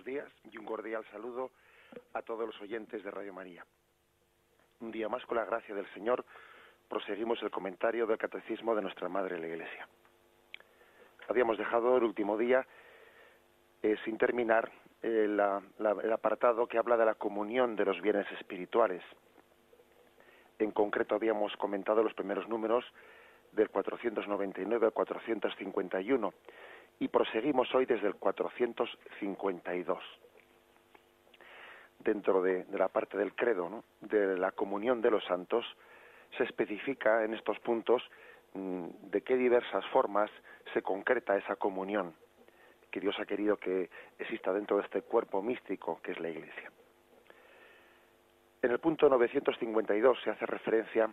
buenos días y un cordial saludo a todos los oyentes de Radio María. Un día más, con la gracia del Señor, proseguimos el comentario del Catecismo de nuestra Madre la Iglesia. Habíamos dejado el último día sin terminar el apartado que habla de la comunión de los bienes espirituales. En concreto habíamos comentado los primeros números del 499 al 451 y proseguimos hoy desde el 452. Dentro de la parte del credo, ¿no?, de la comunión de los santos, se especifica en estos puntos de qué diversas formas se concreta esa comunión que Dios ha querido que exista dentro de este cuerpo místico que es la Iglesia. En el punto 952 se hace referencia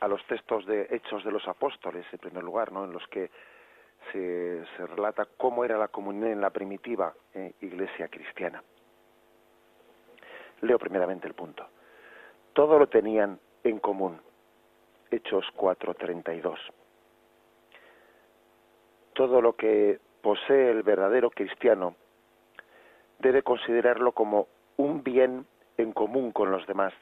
a los textos de Hechos de los Apóstoles, en primer lugar, ¿no?, en los que se relata cómo era la comunión en la primitiva Iglesia cristiana. Leo primeramente el punto. Todo lo tenían en común. Hechos 4:32. Todo lo que posee el verdadero cristiano debe considerarlo como un bien en común con los demás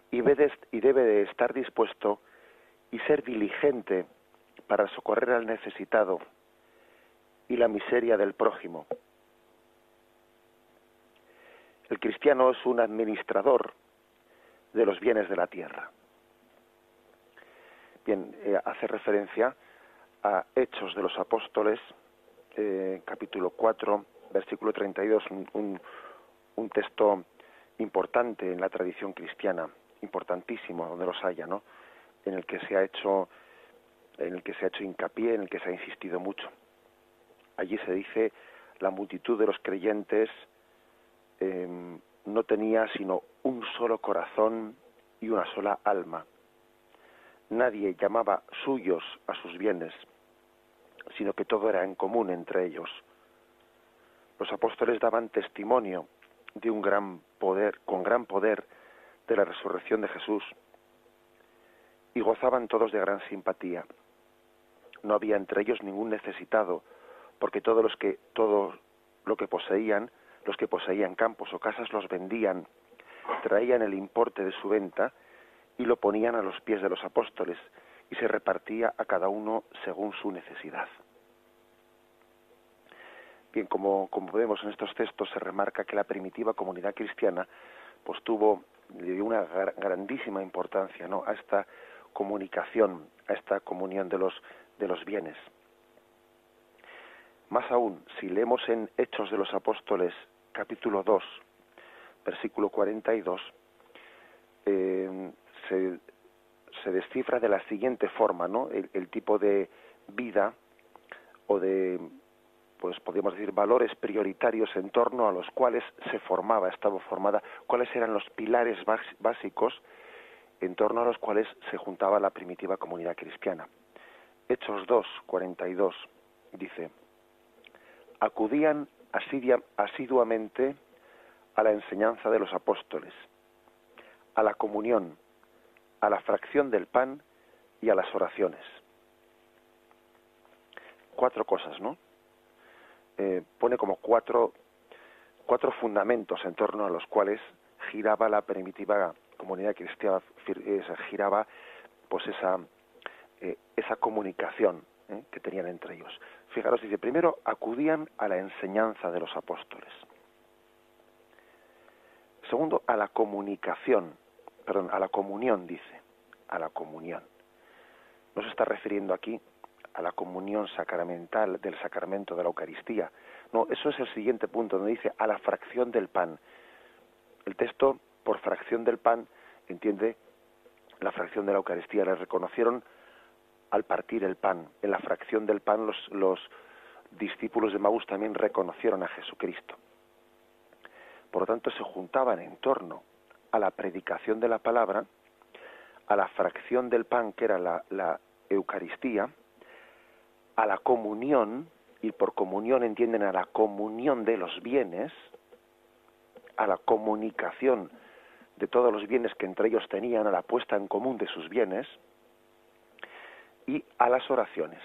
y debe de estar dispuesto y ser diligente para socorrer al necesitado y la miseria del prójimo. El cristiano es un administrador de los bienes de la tierra. Bien, hace referencia a Hechos de los Apóstoles, capítulo 4, versículo 32, un texto importante en la tradición cristiana, importantísimo donde los haya, ¿no?, en el que se ha hecho hincapié, en el que se ha insistido mucho. Allí se dice: la multitud de los creyentes no tenía sino un solo corazón y una sola alma. Nadie llamaba suyos a sus bienes, sino que todo era en común entre ellos. Los apóstoles daban testimonio de un gran poder, con gran poder, de la resurrección de Jesús, y gozaban todos de gran simpatía. No había entre ellos ningún necesitado, porque todo lo que poseían, los que poseían campos o casas, los vendían, traían el importe de su venta y lo ponían a los pies de los apóstoles, y se repartía a cada uno según su necesidad. Bien, como vemos en estos textos, se remarca que la primitiva comunidad cristiana pues le dio una grandísima importancia, ¿no?, a esta comunicación, a esta comunión de los bienes. Más aún, si leemos en Hechos de los Apóstoles, capítulo 2, versículo 42, se descifra de la siguiente forma, ¿no?, el tipo de vida o de, pues podríamos decir, valores prioritarios en torno a los cuales estaba formada, cuáles eran los pilares básicos en torno a los cuales se juntaba la primitiva comunidad cristiana. Hechos 2, 42 dice: acudían asiduamente a la enseñanza de los apóstoles, a la comunión, a la fracción del pan y a las oraciones. 4 cosas, ¿no? Pone como cuatro fundamentos en torno a los cuales giraba la primitiva comunidad cristiana, giraba pues esa comunicación que tenían entre ellos. Fijaros, dice: primero, acudían a la enseñanza de los apóstoles. Segundo, a la comunión, dice, a la comunión. No se está refiriendo aquí a la comunión sacramental del sacramento de la Eucaristía. No, eso es el siguiente punto, donde dice a la fracción del pan. El texto, por fracción del pan, entiende la fracción de la Eucaristía. Le reconocieron al partir el pan. En la fracción del pan los discípulos de Maús también reconocieron a Jesucristo. Por lo tanto, se juntaban en torno a la predicación de la palabra, a la fracción del pan, que era la Eucaristía, a la comunión, y por comunión entienden a la comunión de los bienes, a la comunicación de todos los bienes que entre ellos tenían, a la puesta en común de sus bienes, y a las oraciones.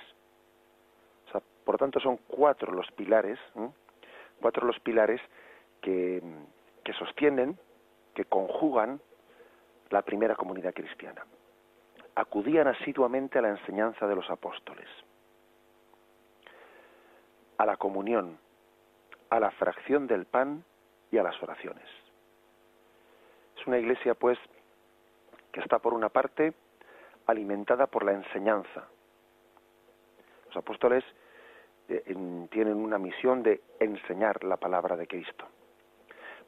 O sea, por tanto, son 4 los pilares Cuatro los pilares que sostienen, que conjugan la primera comunidad cristiana. Acudían asiduamente a la enseñanza de los apóstoles, a la comunión, a la fracción del pan y a las oraciones. Es una iglesia, pues, que está por una parte alimentada por la enseñanza. Los apóstoles tienen una misión de enseñar la palabra de Cristo.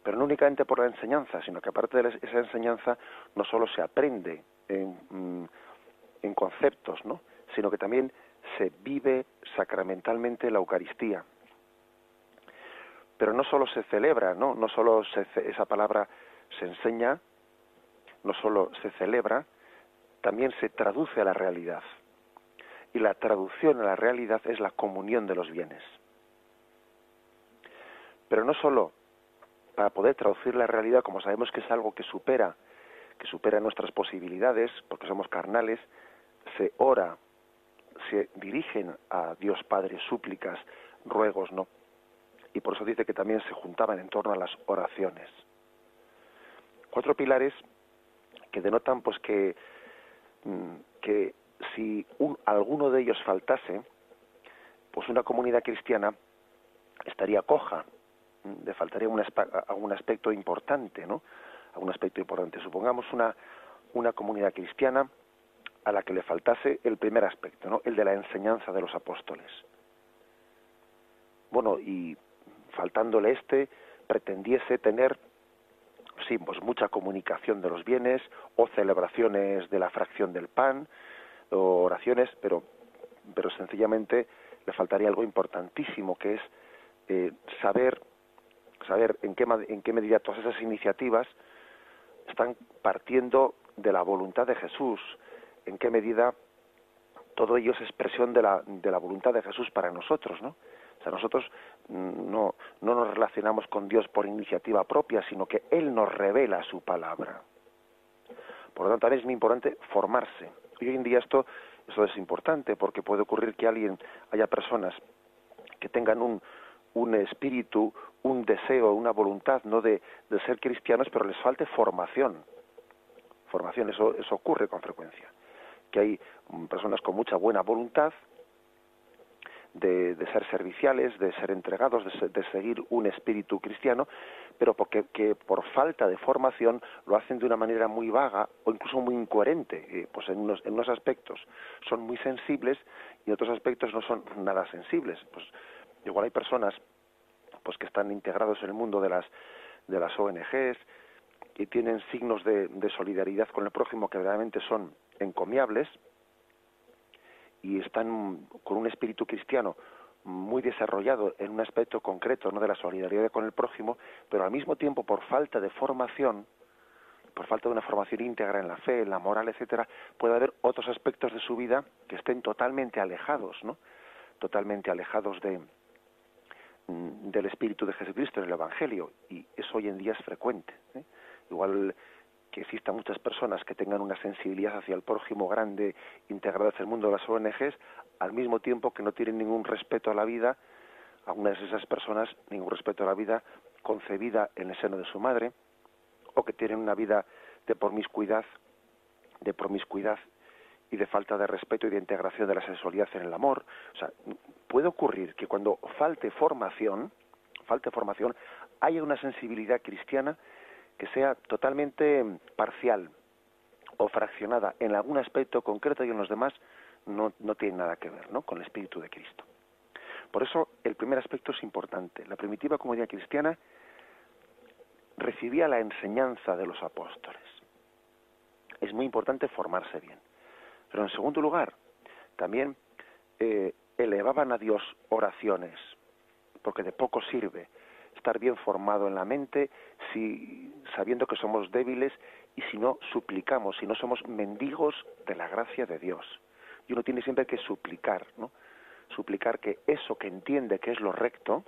Pero no únicamente por la enseñanza, sino que aparte de esa enseñanza no solo se aprende en conceptos, ¿no?, sino que también se vive sacramentalmente la Eucaristía. Pero no solo se celebra, no solo esa palabra se enseña, no solo se celebra, también se traduce a la realidad. Y la traducción a la realidad es la comunión de los bienes. Pero no solo para poder traducir la realidad, como sabemos que es algo que supera nuestras posibilidades, porque somos carnales, se ora, se dirigen a Dios Padre súplicas, ruegos, ¿no? Y por eso dice que también se juntaban en torno a las oraciones. Cuatro pilares que denotan, pues, que si alguno de ellos faltase, pues una comunidad cristiana estaría coja, le faltaría algún aspecto importante, ¿no? Algún aspecto importante. Supongamos una comunidad cristiana a la que le faltase el primer aspecto, ¿no?, el de la enseñanza de los apóstoles. Bueno, y faltándole pretendiese tener, sí, pues mucha comunicación de los bienes, o celebraciones de la fracción del pan, o oraciones, pero sencillamente le faltaría algo importantísimo, que es saber en qué medida todas esas iniciativas están partiendo de la voluntad de Jesús, en qué medida todo ello es expresión de la voluntad de Jesús para nosotros, ¿no? O sea, nosotros no nos relacionamos con Dios por iniciativa propia, sino que Él nos revela su palabra. Por lo tanto, también es muy importante formarse. Y hoy en día eso es importante, porque puede ocurrir que haya personas que tengan un espíritu, un deseo, una voluntad, no de ser cristianos, pero les falte formación. Eso ocurre con frecuencia. Que hay personas con mucha buena voluntad de ser serviciales, de ser entregados, de seguir un espíritu cristiano, pero que por falta de formación lo hacen de una manera muy vaga o incluso muy incoherente. Pues en unos aspectos son muy sensibles y en otros aspectos no son nada sensibles. Pues igual hay personas, pues, que están integrados en el mundo de las ONGs y tienen signos de solidaridad con el prójimo que verdaderamente son encomiables, y están con un espíritu cristiano muy desarrollado en un aspecto concreto, no de la solidaridad con el prójimo, pero al mismo tiempo por falta de formación, por falta de una formación íntegra en la fe, en la moral, etcétera, puede haber otros aspectos de su vida que estén totalmente alejados, ¿no? Totalmente alejados del espíritu de Jesucristo en el Evangelio, y eso hoy en día es frecuente, ¿eh? Igual que existan muchas personas que tengan una sensibilidad hacia el prójimo grande, integradas en el mundo de las ONGs, al mismo tiempo que no tienen ningún respeto a la vida, algunas de esas personas, ningún respeto a la vida concebida en el seno de su madre, o que tienen una vida de promiscuidad y de falta de respeto y de integración de la sexualidad en el amor. O sea, puede ocurrir que cuando falte formación, haya una sensibilidad cristiana que sea totalmente parcial o fraccionada en algún aspecto concreto, y en los demás no tiene nada que ver, ¿no?, con el espíritu de Cristo. Por eso el primer aspecto es importante. La primitiva comunidad cristiana recibía la enseñanza de los apóstoles. Es muy importante formarse bien. Pero en segundo lugar, también elevaban a Dios oraciones, porque de poco sirve estar bien formado en la mente sabiendo que somos débiles, y si no suplicamos, si no somos mendigos de la gracia de Dios. Y uno tiene siempre que suplicar, ¿no? Suplicar que eso que entiende que es lo recto,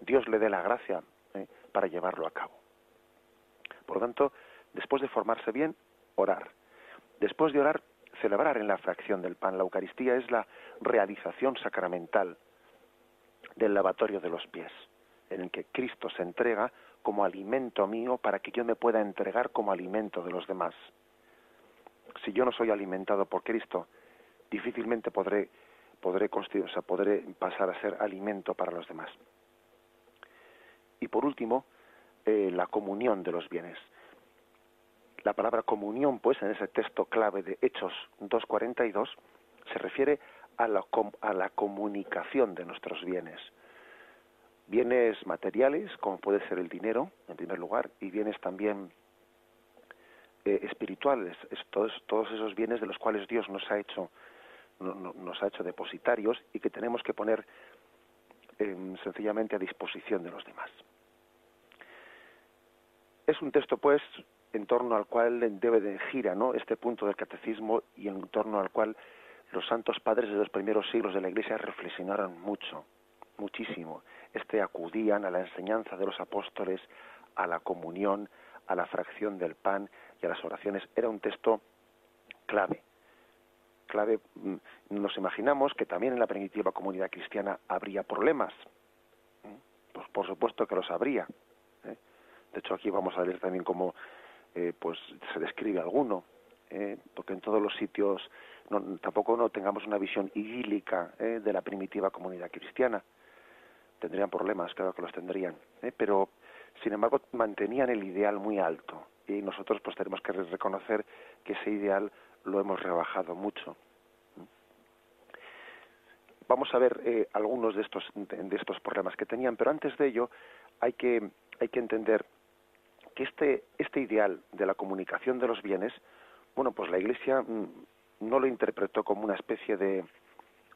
Dios le dé la gracia para llevarlo a cabo. Por lo tanto, después de formarse bien, orar. Después de orar, celebrar en la fracción del pan. La Eucaristía es la realización sacramental del lavatorio de los pies, en el que Cristo se entrega como alimento mío para que yo me pueda entregar como alimento de los demás. Si yo no soy alimentado por Cristo, difícilmente podré pasar a ser alimento para los demás. Y por último, la comunión de los bienes. La palabra comunión, pues, en ese texto clave de Hechos 2:42, se refiere a la comunicación de nuestros bienes. Bienes materiales, como puede ser el dinero, en primer lugar, y bienes también espirituales, todos esos bienes de los cuales Dios nos ha hecho depositarios y que tenemos que poner sencillamente a disposición de los demás. Es un texto, pues, en torno al cual debe de gira, ¿no?, este punto del catecismo, y en torno al cual los santos padres de los primeros siglos de la Iglesia reflexionaron muchísimo. Acudían a la enseñanza de los apóstoles, a la comunión, a la fracción del pan y a las oraciones. Era un texto clave. Nos imaginamos que también en la primitiva comunidad cristiana habría problemas. Pues por supuesto que los habría. De hecho, aquí vamos a ver también cómo pues se describe alguno, porque en todos los sitios tampoco no tengamos una visión idílica de la primitiva comunidad cristiana. Tendrían problemas, claro que los tendrían, pero sin embargo mantenían el ideal muy alto, y nosotros pues tenemos que reconocer que ese ideal lo hemos rebajado mucho. Vamos a ver algunos de estos problemas que tenían, pero antes de ello hay que entender que este ideal de la comunicación de los bienes, bueno, pues la Iglesia no lo interpretó como una especie de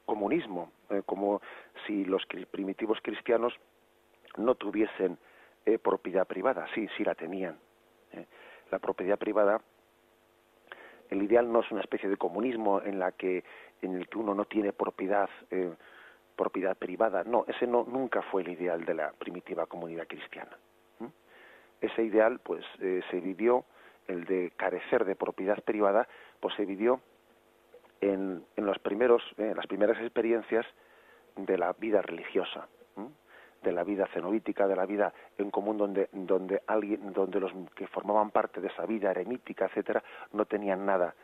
comunismo, como si los primitivos cristianos no tuviesen propiedad privada. Sí la tenían. La propiedad privada, el ideal no es una especie de comunismo en el que uno no tiene propiedad privada. No, ese nunca fue el ideal de la primitiva comunidad cristiana. Ese ideal, pues, se vivió, el de carecer de propiedad privada, pues se vivió en las primeras experiencias de la vida religiosa, de la vida cenobítica, de la vida en común, donde los que formaban parte de esa vida eremítica, etcétera, no tenían nada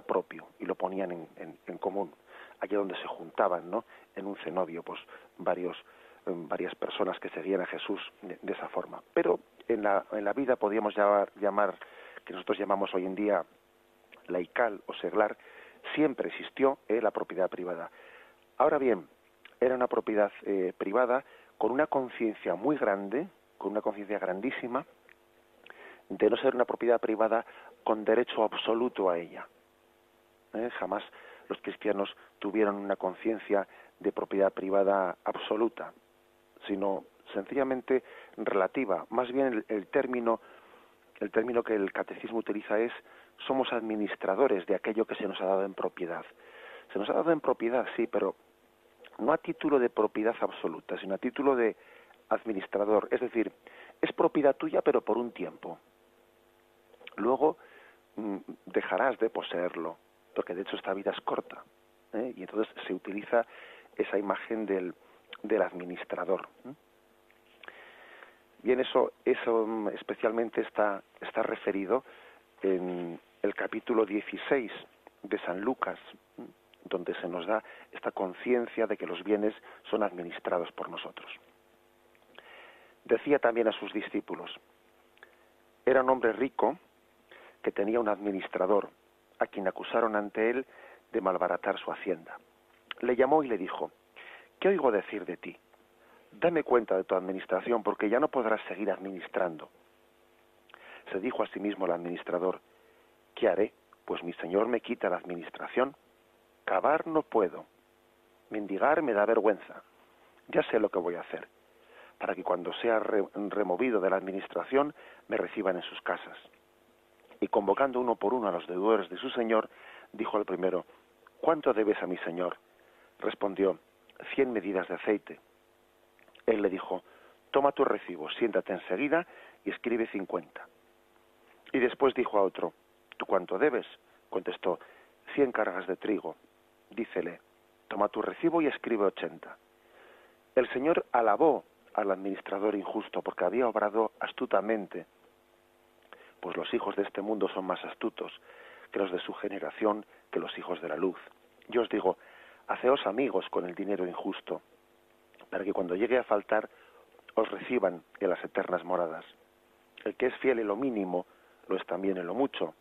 propio y lo ponían en común. Allí donde se juntaban, ¿no?, en un cenobio, pues varias personas que seguían a Jesús de esa forma. Pero en la vida podíamos llamar, que nosotros llamamos hoy en día laical o seglar, siempre existió la propiedad privada. Ahora bien, era una propiedad privada con una conciencia muy grande, con una conciencia grandísima, de no ser una propiedad privada con derecho absoluto a ella. Jamás los cristianos tuvieron una conciencia de propiedad privada absoluta, sino sencillamente relativa. Más bien el término que el catecismo utiliza es: somos administradores de aquello que se nos ha dado en propiedad. Se nos ha dado en propiedad, sí, pero no a título de propiedad absoluta, sino a título de administrador. Es decir, es propiedad tuya, pero por un tiempo. Luego dejarás de poseerlo, porque de hecho esta vida es corta, y entonces se utiliza esa imagen del administrador. Bien, eso especialmente está referido en el capítulo 16 de San Lucas, donde se nos da esta conciencia de que los bienes son administrados por nosotros. Decía también a sus discípulos: era un hombre rico que tenía un administrador, a quien acusaron ante él de malbaratar su hacienda. Le llamó y le dijo: ¿qué oigo decir de ti? Dame cuenta de tu administración, porque ya no podrás seguir administrando. Se dijo a sí mismo el administrador: ¿qué haré? Pues mi señor me quita la administración. Cavar no puedo. Mendigar me da vergüenza. Ya sé lo que voy a hacer, para que cuando sea removido de la administración me reciban en sus casas. Y convocando uno por uno a los deudores de su señor, dijo al primero: ¿cuánto debes a mi señor? Respondió: 100 medidas de aceite. Él le dijo: toma tu recibo, siéntate enseguida y escribe 50. Y después dijo a otro: ¿tú cuánto debes? Contestó: 100 cargas de trigo. Dícele: toma tu recibo y escribe 80. El Señor alabó al administrador injusto porque había obrado astutamente, pues los hijos de este mundo son más astutos que los de su generación, que los hijos de la luz. Yo os digo, haceos amigos con el dinero injusto, para que cuando llegue a faltar os reciban en las eternas moradas. El que es fiel en lo mínimo, lo es también en lo mucho,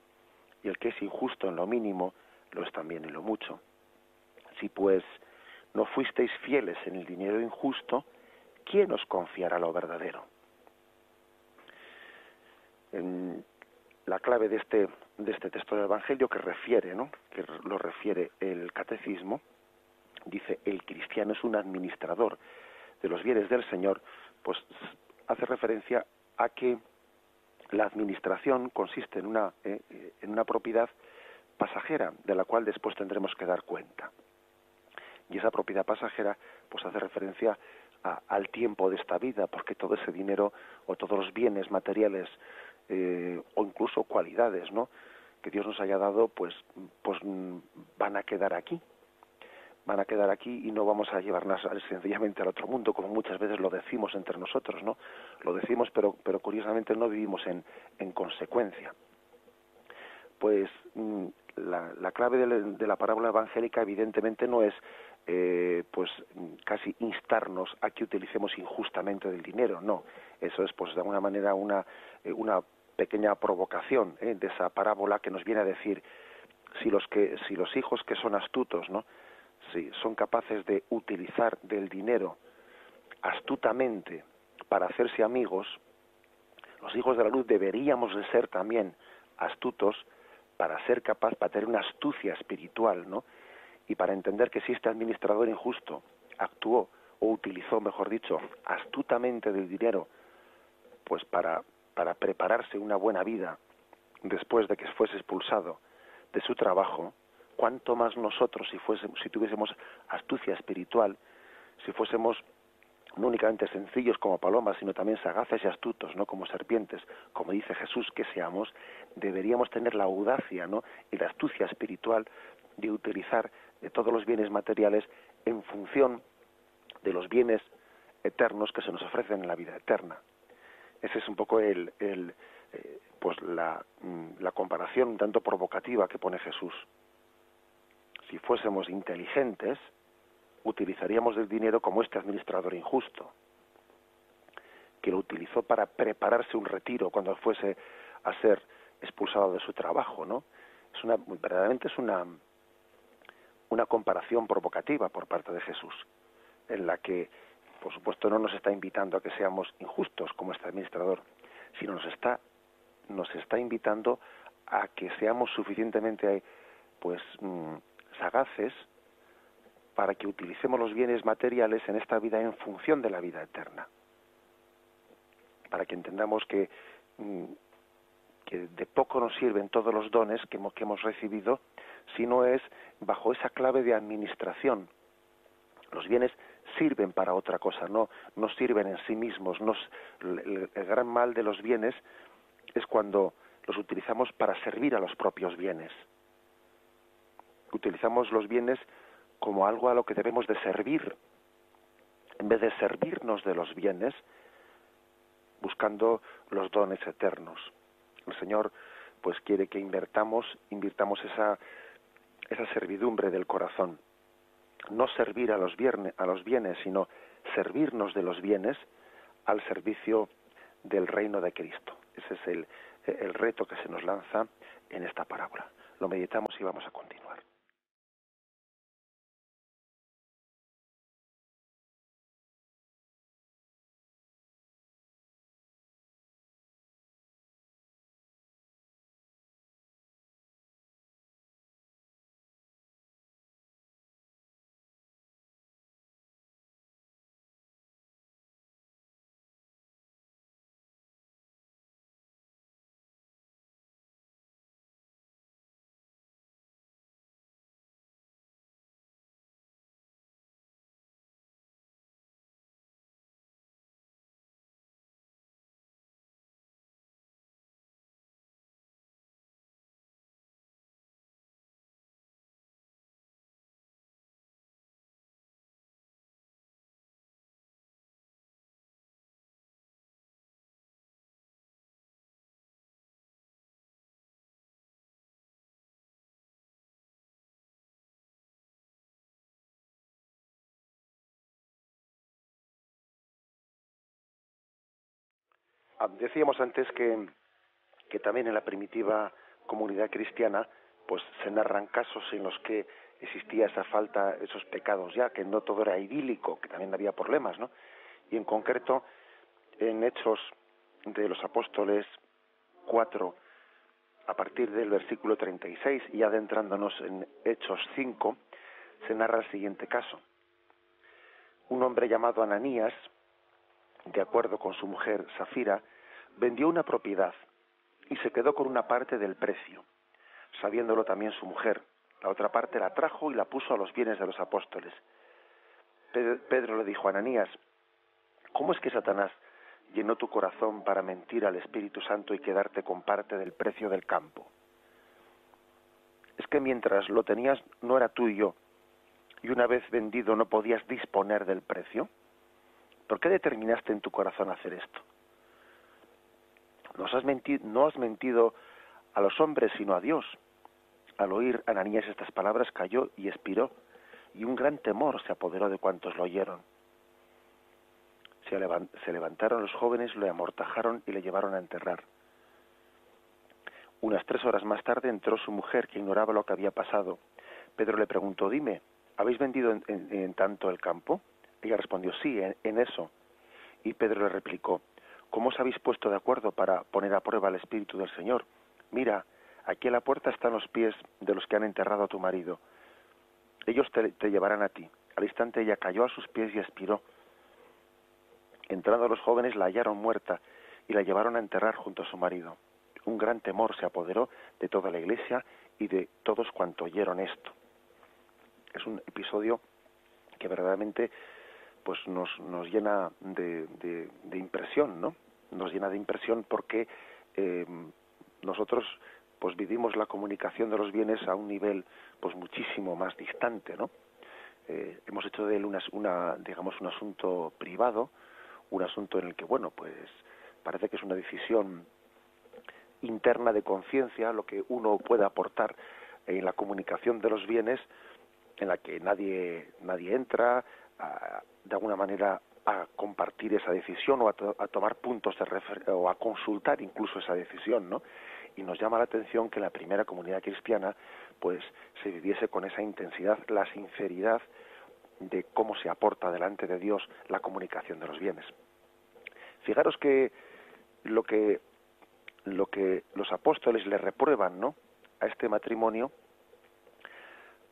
y el que es injusto en lo mínimo, lo es también en lo mucho. Si pues no fuisteis fieles en el dinero injusto, ¿quién os confiará lo verdadero? En la clave de este texto del Evangelio que refiere, ¿no?, que lo refiere el catecismo, dice: el cristiano es un administrador de los bienes del Señor, pues hace referencia a que la administración consiste en una propiedad pasajera de la cual después tendremos que dar cuenta. Y esa propiedad pasajera pues hace referencia al tiempo de esta vida, porque todo ese dinero o todos los bienes materiales o incluso cualidades, ¿no?, que Dios nos haya dado, pues van a quedar aquí. Van a quedar aquí y no vamos a llevarlas sencillamente al otro mundo, como muchas veces lo decimos entre nosotros, ¿no? Lo decimos, pero curiosamente no vivimos en consecuencia. Pues la clave de la parábola evangélica evidentemente no es pues casi instarnos a que utilicemos injustamente el dinero, no. Eso es pues de alguna manera una pequeña provocación de esa parábola que nos viene a decir si los hijos que son astutos, ¿no?, si son capaces de utilizar del dinero astutamente para hacerse amigos, los hijos de la luz deberíamos de ser también astutos para ser capaz, para tener una astucia espiritual, ¿no?, y para entender que si este administrador injusto actuó o utilizó, mejor dicho, astutamente del dinero, pues para prepararse una buena vida después de que fuese expulsado de su trabajo, cuánto más nosotros si tuviésemos astucia espiritual, si fuésemos no únicamente sencillos como palomas, sino también sagaces y astutos, ¿no?, como serpientes, como dice Jesús que seamos, deberíamos tener la audacia, ¿no?, y la astucia espiritual de utilizar de todos los bienes materiales en función de los bienes eternos que se nos ofrecen en la vida eterna. Ese es un poco pues la comparación un tanto provocativa que pone Jesús. Si fuésemos inteligentes, utilizaríamos el dinero como este administrador injusto, que lo utilizó para prepararse un retiro cuando fuese a ser expulsado de su trabajo, ¿no? Verdaderamente es una comparación provocativa por parte de Jesús, en la que, por supuesto, no nos está invitando a que seamos injustos como este administrador, sino nos está invitando a que seamos suficientemente pues sagaces para que utilicemos los bienes materiales en esta vida en función de la vida eterna, para que entendamos que de poco nos sirven todos los dones que hemos recibido si no es bajo esa clave de administración. Los bienes sirven para otra cosa, no sirven en sí mismos. El gran mal de los bienes es cuando los utilizamos para servir a los propios bienes. Utilizamos los bienes como algo a lo que debemos de servir, en vez de servirnos de los bienes, buscando los dones eternos. El Señor pues quiere que invirtamos esa servidumbre del corazón, no servir a los bienes, sino servirnos de los bienes al servicio del reino de Cristo. Ese es el reto que se nos lanza en esta parábola. Lo meditamos y vamos a continuar. decíamos antes que también en la primitiva comunidad cristiana pues se narran casos en los que existía esa falta, esos pecados ya, que no todo era idílico, que también había problemas, ¿no? Y en concreto, en Hechos de los Apóstoles 4, a partir del versículo 36, y adentrándonos en Hechos 5, se narra el siguiente caso. Un hombre llamado Ananías, de acuerdo con su mujer Safira, vendió una propiedad y se quedó con una parte del precio, sabiéndolo también su mujer. La otra parte la trajo y la puso a los bienes de los apóstoles. Pedro le dijo a Ananías: ¿cómo es que Satanás llenó tu corazón para mentir al Espíritu Santo y quedarte con parte del precio del campo? ¿Es que mientras lo tenías no era tuyo y una vez vendido no podías disponer del precio? ¿Por qué determinaste en tu corazón hacer esto? No has mentido a los hombres sino a Dios. Al oír Ananías estas palabras cayó y expiró, y un gran temor se apoderó de cuantos lo oyeron. Se levantaron los jóvenes, lo amortajaron y le llevaron a enterrar. Unas 3 horas más tarde entró su mujer, que ignoraba lo que había pasado. Pedro le preguntó: dime, ¿habéis vendido en tanto el campo? Ella respondió: sí, en eso. Y Pedro le replicó: ¿cómo os habéis puesto de acuerdo para poner a prueba el Espíritu del Señor? Mira, aquí a la puerta están los pies de los que han enterrado a tu marido. Ellos te llevarán a ti. Al instante ella cayó a sus pies y expiró. Entrando los jóvenes la hallaron muerta y la llevaron a enterrar junto a su marido. Un gran temor se apoderó de toda la iglesia y de todos cuantos oyeron esto. Es un episodio que verdaderamente pues nos llena de impresión, ¿no? Nos llena de impresión porque nosotros pues vivimos la comunicación de los bienes a un nivel pues muchísimo más distante, ¿no? Hemos hecho de él digamos un asunto privado, un asunto en el que, bueno, pues parece que es una decisión interna de conciencia lo que uno puede aportar en la comunicación de los bienes, en la que nadie entra de alguna manera a compartir esa decisión o a tomar puntos de referencia o a consultar incluso esa decisión, ¿no? Y nos llama la atención que en la primera comunidad cristiana pues se viviese con esa intensidad, la sinceridad de cómo se aporta delante de Dios la comunicación de los bienes. Fijaros que lo que los apóstoles le reprueban, ¿no?, a este matrimonio,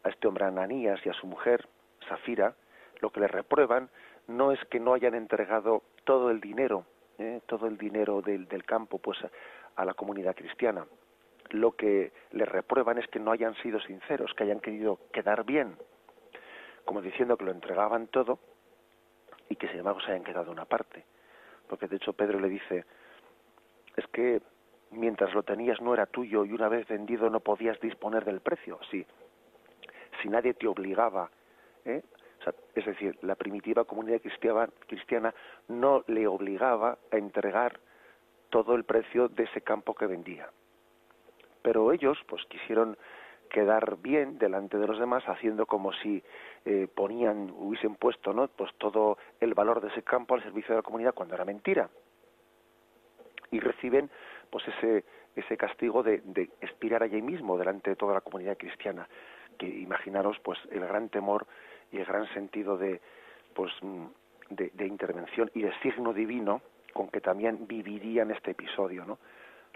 a este hombre Ananías y a su mujer Safira, lo que le reprueban no es que no hayan entregado todo el dinero del campo pues a la comunidad cristiana. Lo que le reprueban es que no hayan sido sinceros, que hayan querido quedar bien, como diciendo que lo entregaban todo y que sin embargo se hayan quedado una parte. Porque de hecho Pedro le dice: es que mientras lo tenías no era tuyo y una vez vendido no podías disponer del precio. Sí, si nadie te obligaba, o sea, es decir, la primitiva comunidad cristiana no le obligaba a entregar todo el precio de ese campo que vendía. Pero ellos pues quisieron quedar bien delante de los demás, haciendo como si hubiesen puesto, ¿no?, pues todo el valor de ese campo al servicio de la comunidad, cuando era mentira. Y reciben pues ese castigo de expirar allí mismo delante de toda la comunidad cristiana, que imaginaros pues el gran temor y el gran sentido de intervención y de signo divino con que también vivirían este episodio, ¿no?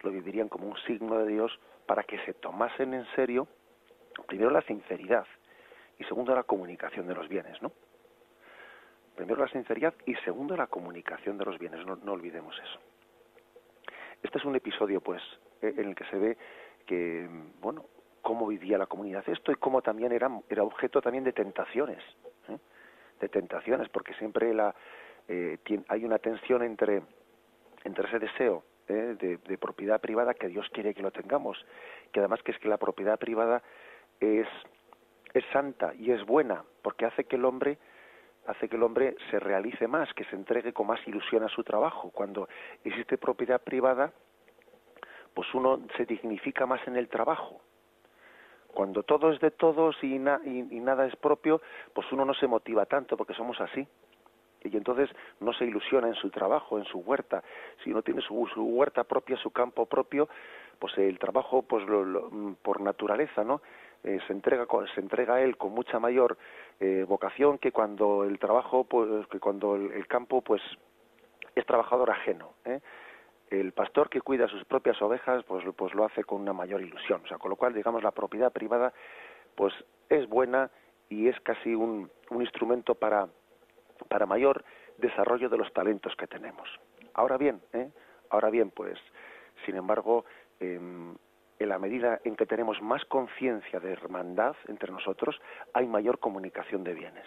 Lo vivirían como un signo de Dios para que se tomasen en serio primero la sinceridad y segundo la comunicación de los bienes, ¿no? Primero la sinceridad y segundo la comunicación de los bienes, no olvidemos eso. Este es un episodio pues en el que se ve que, bueno, cómo vivía la comunidad esto y cómo también era objeto también de tentaciones, porque siempre hay una tensión entre ese deseo de propiedad privada, que Dios quiere que lo tengamos, que además que es que la propiedad privada es santa y es buena, porque hace que el hombre se realice más, que se entregue con más ilusión a su trabajo. Cuando existe propiedad privada, pues uno se dignifica más en el trabajo. Cuando todo es de todos y nada es propio, pues uno no se motiva tanto, porque somos así. y entonces no se ilusiona en su trabajo, en su huerta. Si no tiene su huerta propia, su campo propio, pues el trabajo, pues por naturaleza, ¿no? Se entrega a él con mucha mayor vocación que cuando el trabajo, pues, que cuando el campo, pues, es trabajador ajeno. El pastor que cuida sus propias ovejas, pues lo hace con una mayor ilusión. O sea, con lo cual, digamos, la propiedad privada, pues es buena y es casi un instrumento para mayor desarrollo de los talentos que tenemos. Ahora bien, pues, sin embargo, en la medida en que tenemos más conciencia de hermandad entre nosotros, hay mayor comunicación de bienes.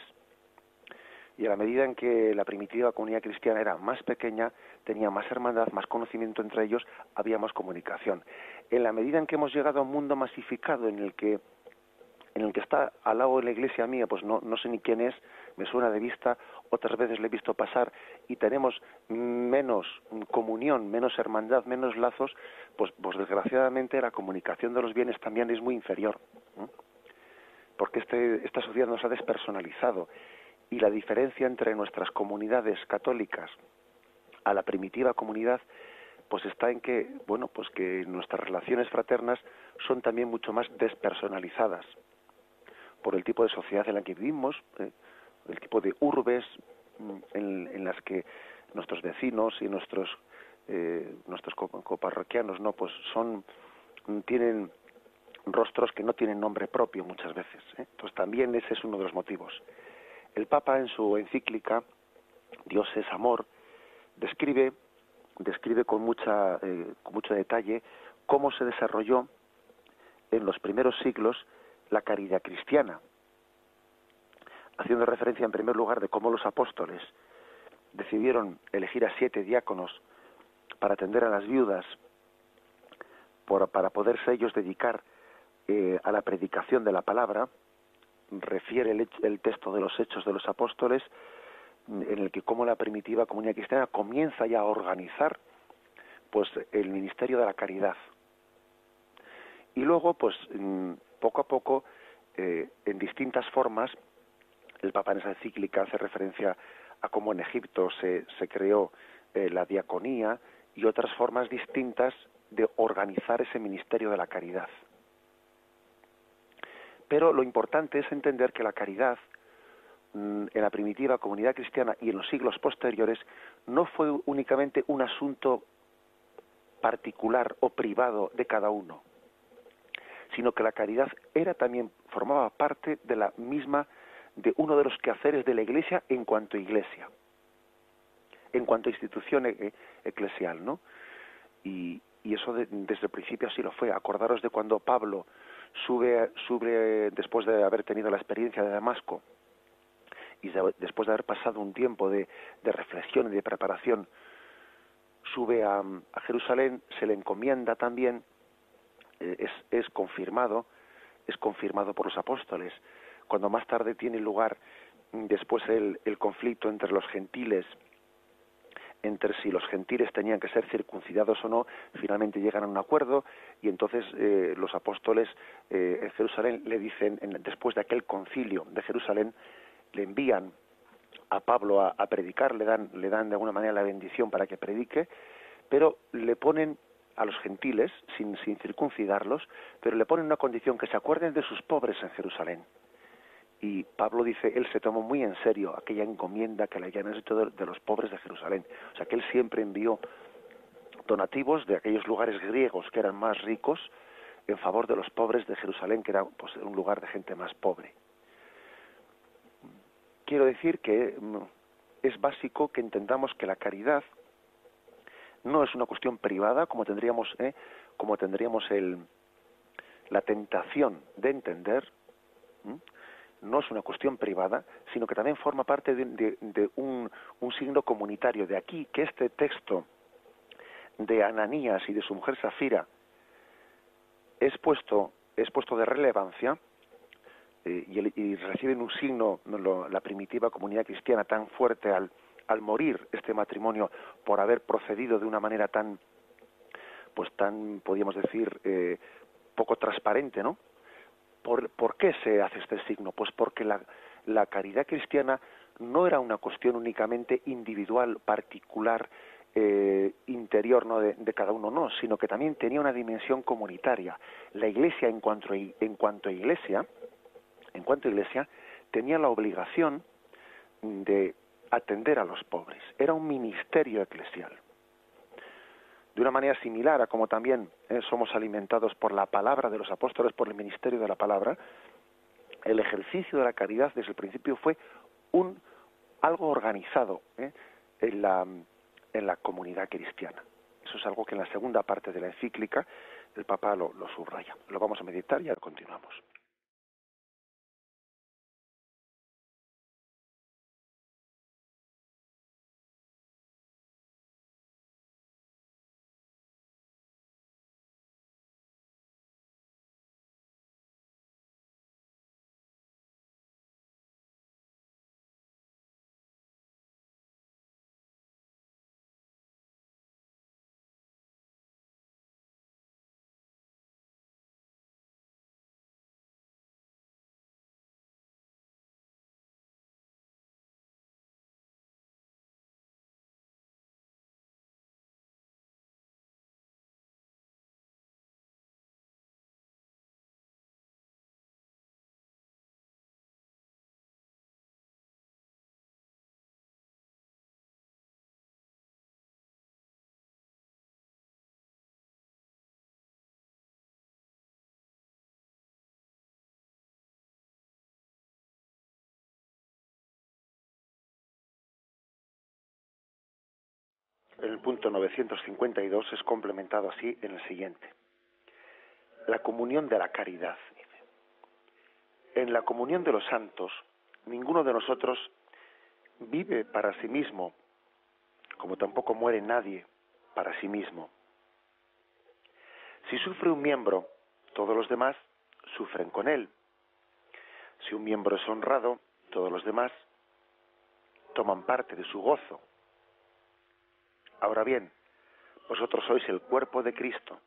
Y a la medida en que la primitiva comunidad cristiana era más pequeña, tenía más hermandad, más conocimiento entre ellos, había más comunicación. En la medida en que hemos llegado a un mundo masificado en el que está al lado de la iglesia mía, pues no sé ni quién es, me suena de vista, otras veces le he visto pasar, y tenemos menos comunión, menos hermandad, menos lazos, pues desgraciadamente la comunicación de los bienes también es muy inferior, porque esta sociedad nos ha despersonalizado, y la diferencia entre nuestras comunidades católicas a la primitiva comunidad, pues está en que, bueno, pues que nuestras relaciones fraternas son también mucho más despersonalizadas por el tipo de sociedad en la que vivimos, el tipo de urbes en las que nuestros vecinos y nuestros coparroquianos, no, pues tienen rostros que no tienen nombre propio muchas veces. Entonces también ese es uno de los motivos. El Papa en su encíclica Dios es amor describe con mucho detalle cómo se desarrolló en los primeros siglos la caridad cristiana, haciendo referencia en primer lugar de cómo los apóstoles decidieron elegir a 7 diáconos para atender a las viudas, para poderse ellos dedicar a la predicación de la palabra. Refiere el texto de los Hechos de los Apóstoles, en el que como la primitiva comunidad cristiana comienza ya a organizar pues el ministerio de la caridad. Y luego, pues poco a poco, en distintas formas, el Papa en esa encíclica hace referencia a cómo en Egipto se creó la diaconía y otras formas distintas de organizar ese ministerio de la caridad. Pero lo importante es entender que la caridad en la primitiva comunidad cristiana y en los siglos posteriores no fue únicamente un asunto particular o privado de cada uno, sino que la caridad formaba parte de uno de los quehaceres de la Iglesia en cuanto a Iglesia, en cuanto a institución eclesial, ¿no? Y eso desde el principio así lo fue. Acordaros de cuando Pablo sube después de haber tenido la experiencia de Damasco y después de haber pasado un tiempo de reflexión y de preparación, sube a Jerusalén, se le encomienda también, es confirmado por los apóstoles. Cuando más tarde tiene lugar después el conflicto entre los gentiles, entre si los gentiles tenían que ser circuncidados o no, finalmente llegan a un acuerdo y entonces los apóstoles en Jerusalén le dicen, después de aquel concilio de Jerusalén, le envían a Pablo a predicar, le dan de alguna manera la bendición para que predique, pero le ponen a los gentiles, sin circuncidarlos, pero le ponen una condición, que se acuerden de sus pobres en Jerusalén. Y Pablo dice, él se tomó muy en serio aquella encomienda que le habían hecho de los pobres de Jerusalén. O sea, que él siempre envió donativos de aquellos lugares griegos que eran más ricos en favor de los pobres de Jerusalén, que era pues un lugar de gente más pobre. Quiero decir que es básico que entendamos que la caridad no es una cuestión privada, como tendríamos la tentación de entender. No es una cuestión privada, sino que también forma parte de un signo comunitario. De aquí que este texto de Ananías y de su mujer Safira es puesto de relevancia y reciben un signo, la primitiva comunidad cristiana, tan fuerte al morir este matrimonio por haber procedido de una manera tan, podríamos decir, poco transparente, ¿no? ¿Por qué se hace este signo? Pues porque la caridad cristiana no era una cuestión únicamente individual, particular, interior, ¿no?, de cada uno, no, sino que también tenía una dimensión comunitaria. La Iglesia, en cuanto a Iglesia, tenía la obligación de atender a los pobres. Era un ministerio eclesial. De una manera similar a como también somos alimentados por la palabra de los apóstoles, por el ministerio de la palabra, el ejercicio de la caridad desde el principio fue algo organizado en la comunidad cristiana. Eso es algo que en la segunda parte de la encíclica el Papa lo subraya. Lo vamos a meditar y ahora continuamos. El punto 952 es complementado así en el siguiente. La comunión de la caridad. En la comunión de los santos, ninguno de nosotros vive para sí mismo, como tampoco muere nadie para sí mismo. Si sufre un miembro, todos los demás sufren con él. Si un miembro es honrado, todos los demás toman parte de su gozo. Ahora bien, vosotros sois el cuerpo de Cristo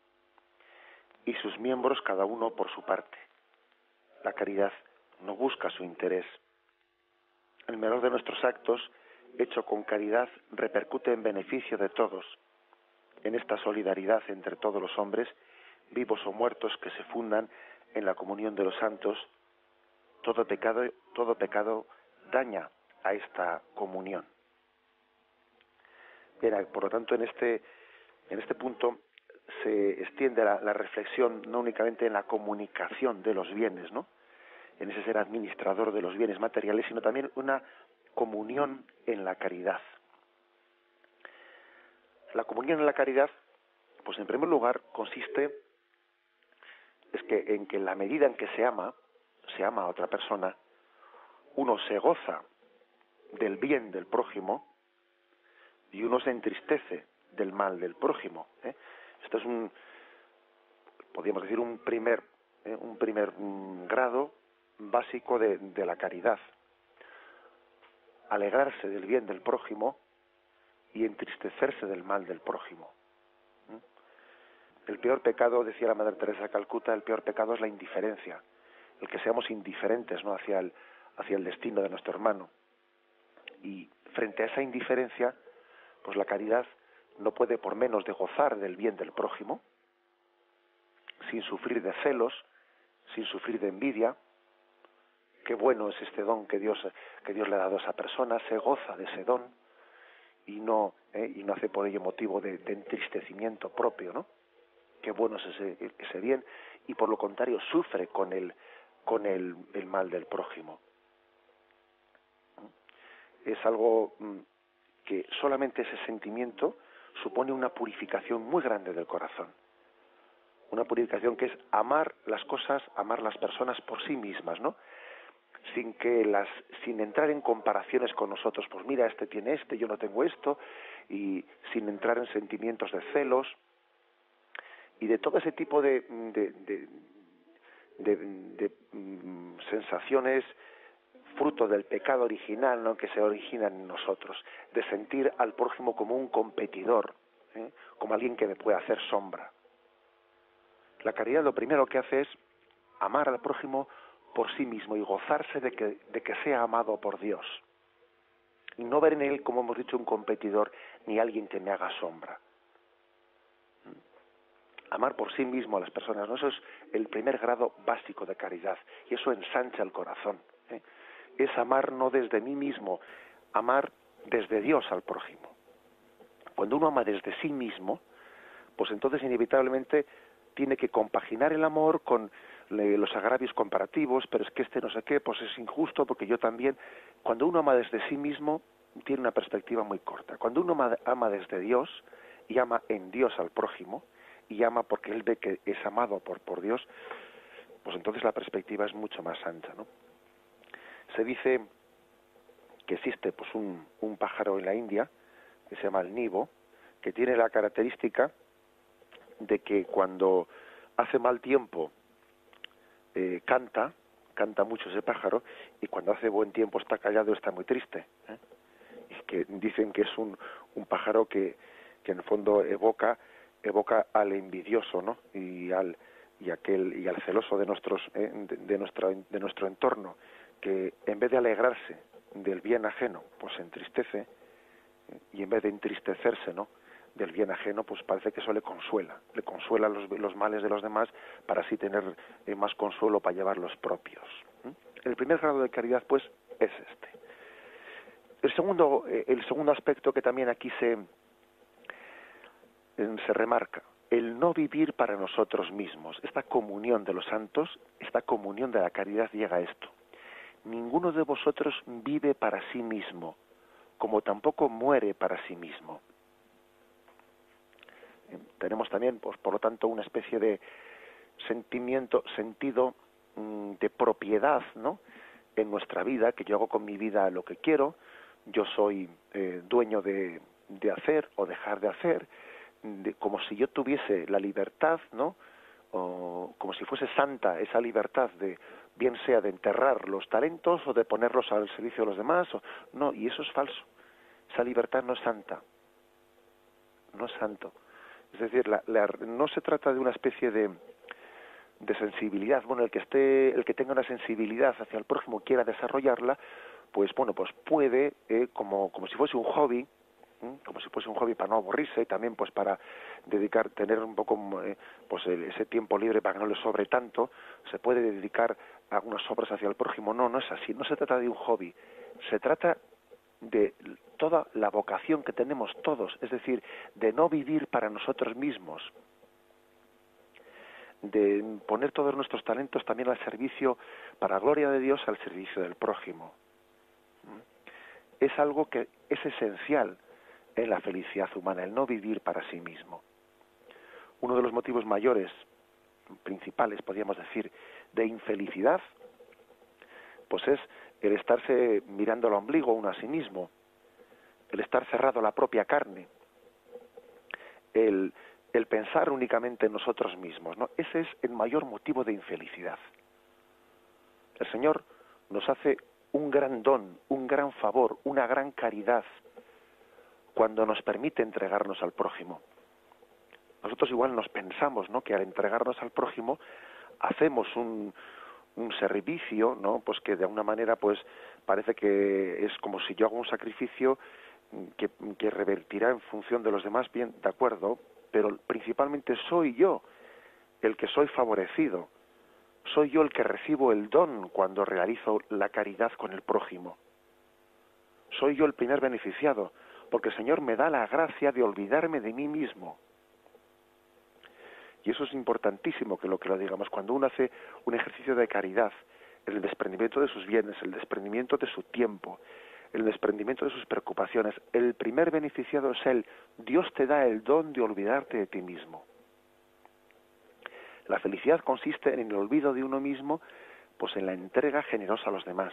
y sus miembros cada uno por su parte. La caridad no busca su interés. El menor de nuestros actos, hecho con caridad, repercute en beneficio de todos. En esta solidaridad entre todos los hombres, vivos o muertos, que se fundan en la comunión de los santos, todo pecado daña a esta comunión. Bien, por lo tanto, en este punto se extiende la reflexión no únicamente en la comunicación de los bienes, ¿no?, en ese ser administrador de los bienes materiales, sino también una comunión en la caridad. La comunión en la caridad, pues en primer lugar, consiste en que en la medida en que se ama a otra persona, uno se goza del bien del prójimo y uno se entristece del mal del prójimo. Esto es podríamos decir, un primer grado básico de la caridad. Alegrarse del bien del prójimo y entristecerse del mal del prójimo. El peor pecado, decía la Madre Teresa de Calcuta, el peor pecado es la indiferencia, el que seamos indiferentes, ¿no?, hacia el destino de nuestro hermano. Y frente a esa indiferencia, pues la caridad no puede por menos de gozar del bien del prójimo, sin sufrir de celos, sin sufrir de envidia. Qué bueno es este don que Dios le ha dado a esa persona, se goza de ese don y no hace por ello motivo de entristecimiento propio, ¿no? Qué bueno es ese bien, y por lo contrario sufre con el mal del prójimo. Es algo que solamente ese sentimiento supone una purificación muy grande del corazón. Una purificación que es amar las cosas, amar las personas por sí mismas, ¿no? Sin entrar en comparaciones con nosotros, pues mira, este tiene yo no tengo esto, y sin entrar en sentimientos de celos y de todo ese tipo de sensaciones fruto del pecado original, ¿no?, que se originan en nosotros, de sentir al prójimo como un competidor, como alguien que me puede hacer sombra. La caridad lo primero que hace es amar al prójimo por sí mismo y gozarse de que sea amado por Dios. Y no ver en él, como hemos dicho, un competidor ni alguien que me haga sombra. Amar por sí mismo a las personas, ¿no? Eso es el primer grado básico de caridad, y eso ensancha el corazón, ¿eh? Es amar no desde mí mismo, amar desde Dios al prójimo. Cuando uno ama desde sí mismo, pues entonces inevitablemente tiene que compaginar el amor con los agravios comparativos, pero es que este no sé qué, pues es injusto porque yo también. Cuando uno ama desde sí mismo, tiene una perspectiva muy corta. Cuando uno ama desde Dios y ama en Dios al prójimo, y ama porque él ve que es amado por Dios, pues entonces la perspectiva es mucho más ancha, ¿no? Se dice que existe pues un pájaro en la India que se llama el nibo, que tiene la característica de que cuando hace mal tiempo canta mucho ese pájaro, y cuando hace buen tiempo está callado, está muy triste, ¿eh? Y que dicen que es un pájaro que en el fondo evoca al envidioso, ¿no? y al celoso de nuestro entorno, que en vez de alegrarse del bien ajeno, pues se entristece, y en vez de entristecerse, ¿no?, del bien ajeno, pues parece que eso le consuela los males de los demás, para así tener más consuelo para llevar los propios. El primer grado de caridad, pues, es este. El segundo aspecto que también aquí se remarca, el no vivir para nosotros mismos. Esta comunión de los santos, esta comunión de la caridad llega a esto. Ninguno de vosotros vive para sí mismo, como tampoco muere para sí mismo. Tenemos también, pues, por lo tanto, una especie de sentido de propiedad, ¿no?, en nuestra vida, que yo hago con mi vida lo que quiero, yo soy dueño de hacer o dejar de hacer, como si yo tuviese la libertad, ¿no?, o como si fuese santa esa libertad, de bien sea de enterrar los talentos o de ponerlos al servicio de los demás, no, y eso es falso. Esa libertad no es santa, no es santo. Es decir, no se trata de una especie de sensibilidad. Bueno, el que tenga una sensibilidad hacia el prójimo, quiera desarrollarla, pues bueno, pues puede, como si fuese un hobby, para no aburrirse, también pues para tener un poco pues ese tiempo libre para que no le sobre tanto, se puede dedicar a algunas obras hacia el prójimo. No es así, no se trata de un hobby, se trata de toda la vocación que tenemos todos, es decir, de no vivir para nosotros mismos, de poner todos nuestros talentos también al servicio, para gloria de Dios, al servicio del prójimo. Es algo que es esencial en la felicidad humana, el no vivir para sí mismo. Uno de los motivos mayores, principales, podríamos decir, de infelicidad, pues es el estarse mirando al ombligo uno a sí mismo, el estar cerrado a la propia carne, el pensar únicamente en nosotros mismos, ¿no? Ese es el mayor motivo de infelicidad. El Señor nos hace un gran don, un gran favor, una gran caridad, cuando nos permite entregarnos al prójimo. Nosotros igual nos pensamos, ¿no?, que al entregarnos al prójimo hacemos un servicio, ¿no?, pues que de alguna manera pues parece que es como si yo hago un sacrificio que revertirá en función de los demás, bien, de acuerdo, pero principalmente soy yo el que soy favorecido, soy yo el que recibo el don cuando realizo la caridad con el prójimo, soy yo el primer beneficiado, porque el Señor me da la gracia de olvidarme de mí mismo. Y eso es importantísimo que lo digamos. Cuando uno hace un ejercicio de caridad, el desprendimiento de sus bienes, el desprendimiento de su tiempo, el desprendimiento de sus preocupaciones, el primer beneficiado es Él. Dios te da el don de olvidarte de ti mismo. La felicidad consiste en el olvido de uno mismo, pues en la entrega generosa a los demás.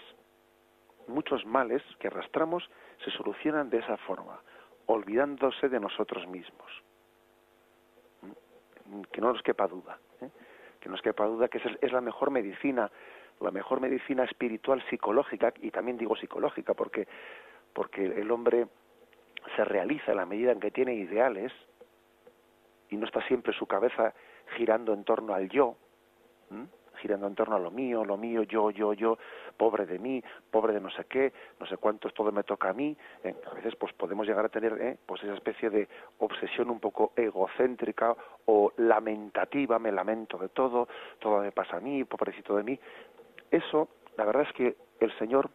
Muchos males que arrastramos se solucionan de esa forma, olvidándose de nosotros mismos. Que no nos quepa duda, que no nos quepa duda que es la mejor medicina espiritual, psicológica, y también digo psicológica porque el hombre se realiza en la medida en que tiene ideales y no está siempre su cabeza girando en torno al yo, girando en torno a lo mío, yo, pobre de mí, pobre de no sé qué, no sé cuántos, todo me toca a mí. A veces pues podemos llegar a tener pues esa especie de obsesión un poco egocéntrica o lamentativa, me lamento de todo me pasa a mí, pobrecito de mí. Eso, la verdad es que el Señor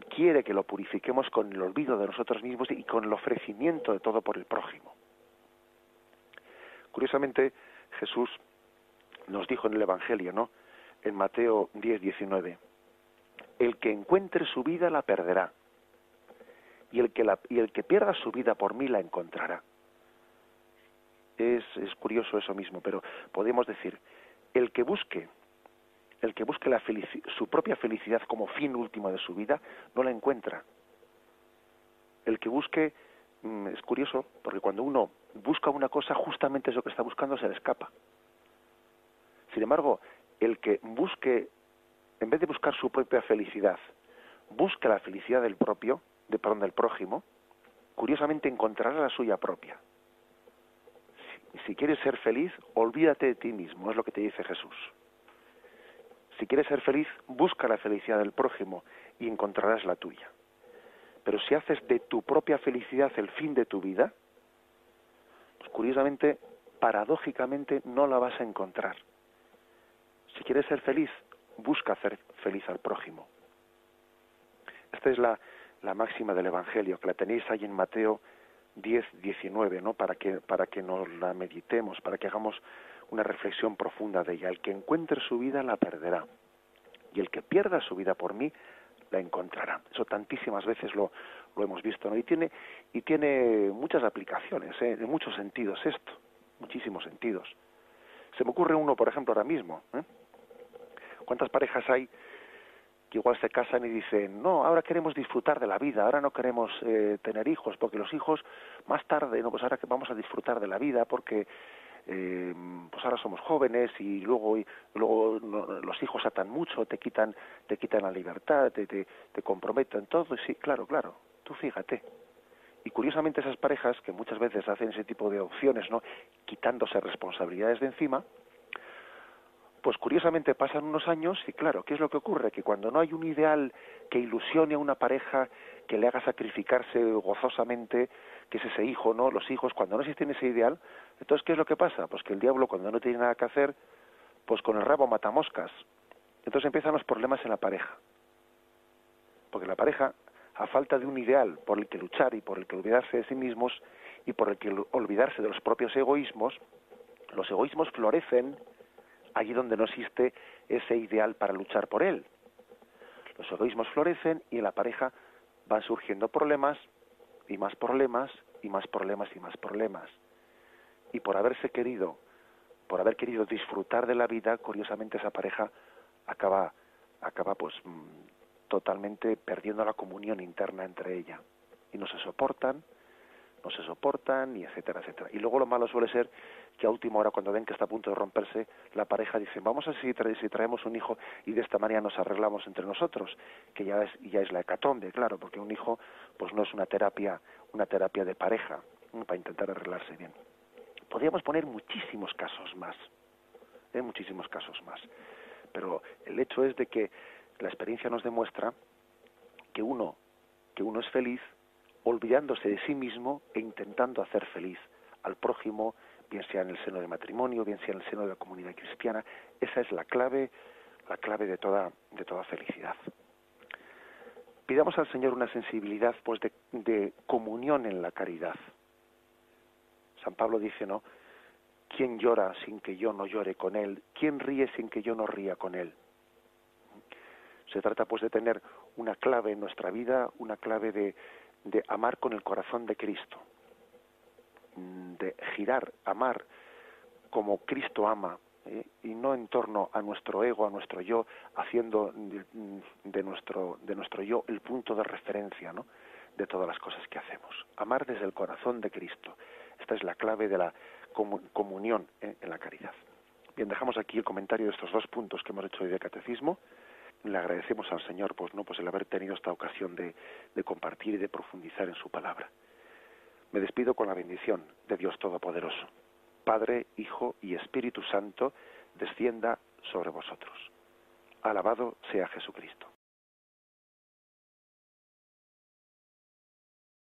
quiere que lo purifiquemos con el olvido de nosotros mismos y con el ofrecimiento de todo por el prójimo. Curiosamente, Jesús nos dijo en el Evangelio, ¿no? En Mateo 10:19, el que encuentre su vida la perderá, y el que pierda su vida por mí la encontrará. Es curioso eso mismo, pero podemos decir, el que busque su propia felicidad como fin último de su vida, no la encuentra. El que busque, es curioso, porque cuando uno busca una cosa, justamente eso que está buscando se le escapa. Sin embargo, el que busque, en vez de buscar su propia felicidad, busca la felicidad del prójimo, curiosamente encontrará la suya propia. Si quieres ser feliz, olvídate de ti mismo, es lo que te dice Jesús. Si quieres ser feliz, busca la felicidad del prójimo y encontrarás la tuya. Pero si haces de tu propia felicidad el fin de tu vida, pues curiosamente, paradójicamente, no la vas a encontrar. Si quieres ser feliz, busca hacer feliz al prójimo. Esta es la máxima del Evangelio, que la tenéis ahí en Mateo 10:19, ¿no? Para que nos la meditemos, para que hagamos una reflexión profunda de ella. El que encuentre su vida la perderá, y el que pierda su vida por mí la encontrará. Eso tantísimas veces lo hemos visto, ¿no? Y tiene muchas aplicaciones, en muchos sentidos esto, muchísimos sentidos. Se me ocurre uno, por ejemplo, ahora mismo. ¿Cuántas parejas hay que igual se casan y dicen, no, ahora queremos disfrutar de la vida, ahora no queremos tener hijos, porque los hijos más tarde, no, pues ahora que vamos a disfrutar de la vida, porque pues ahora somos jóvenes y luego los hijos atan mucho, te quitan la libertad, te comprometen todo. Y sí, claro, tú fíjate. Y curiosamente esas parejas que muchas veces hacen ese tipo de opciones, ¿no?, quitándose responsabilidades de encima, pues curiosamente pasan unos años y claro, ¿qué es lo que ocurre? Que cuando no hay un ideal que ilusione a una pareja, que le haga sacrificarse gozosamente, que es ese hijo, ¿no? Los hijos, cuando no existen ese ideal, entonces ¿qué es lo que pasa? Pues que el diablo, cuando no tiene nada que hacer, pues con el rabo mata moscas. Entonces empiezan los problemas en la pareja. Porque la pareja, a falta de un ideal por el que luchar y por el que olvidarse de sí mismos y por el que olvidarse de los propios egoísmos, los egoísmos florecen allí donde no existe ese ideal para luchar por él. Los egoísmos florecen y en la pareja van surgiendo problemas y más problemas y más problemas y más problemas. Y por haber querido disfrutar de la vida, curiosamente esa pareja acaba pues totalmente perdiendo la comunión interna entre ella. Y no se soportan y etcétera, etcétera. Y luego lo malo suele ser que a última hora, cuando ven que está a punto de romperse, la pareja dice, vamos a ver si traemos un hijo y de esta manera nos arreglamos entre nosotros, que ya es la hecatombe, claro, porque un hijo pues no es una terapia de pareja, para intentar arreglarse bien. Podríamos poner muchísimos casos más, pero el hecho es de que la experiencia nos demuestra que uno es feliz olvidándose de sí mismo e intentando hacer feliz al prójimo, bien sea en el seno del matrimonio, bien sea en el seno de la comunidad cristiana. Esa es la clave de toda felicidad. Pidamos al Señor una sensibilidad pues de comunión en la caridad. San Pablo dice, ¿no?, ¿quién llora sin que yo no llore con él? ¿Quién ríe sin que yo no ría con él? Se trata pues de tener una clave en nuestra vida, una clave de amar con el corazón de Cristo, de amar como Cristo ama, y no en torno a nuestro ego, a nuestro yo, haciendo de nuestro yo el punto de referencia, ¿no?, de todas las cosas que hacemos. Amar desde el corazón de Cristo. Esta es la clave de la comunión en la caridad. Bien, dejamos aquí el comentario de estos dos puntos que hemos hecho hoy de catecismo. Le agradecemos al Señor pues el haber tenido esta ocasión de compartir y de profundizar en su palabra. Me despido con la bendición de Dios Todopoderoso, Padre, Hijo y Espíritu Santo. descienda sobre vosotros. Alabado sea Jesucristo.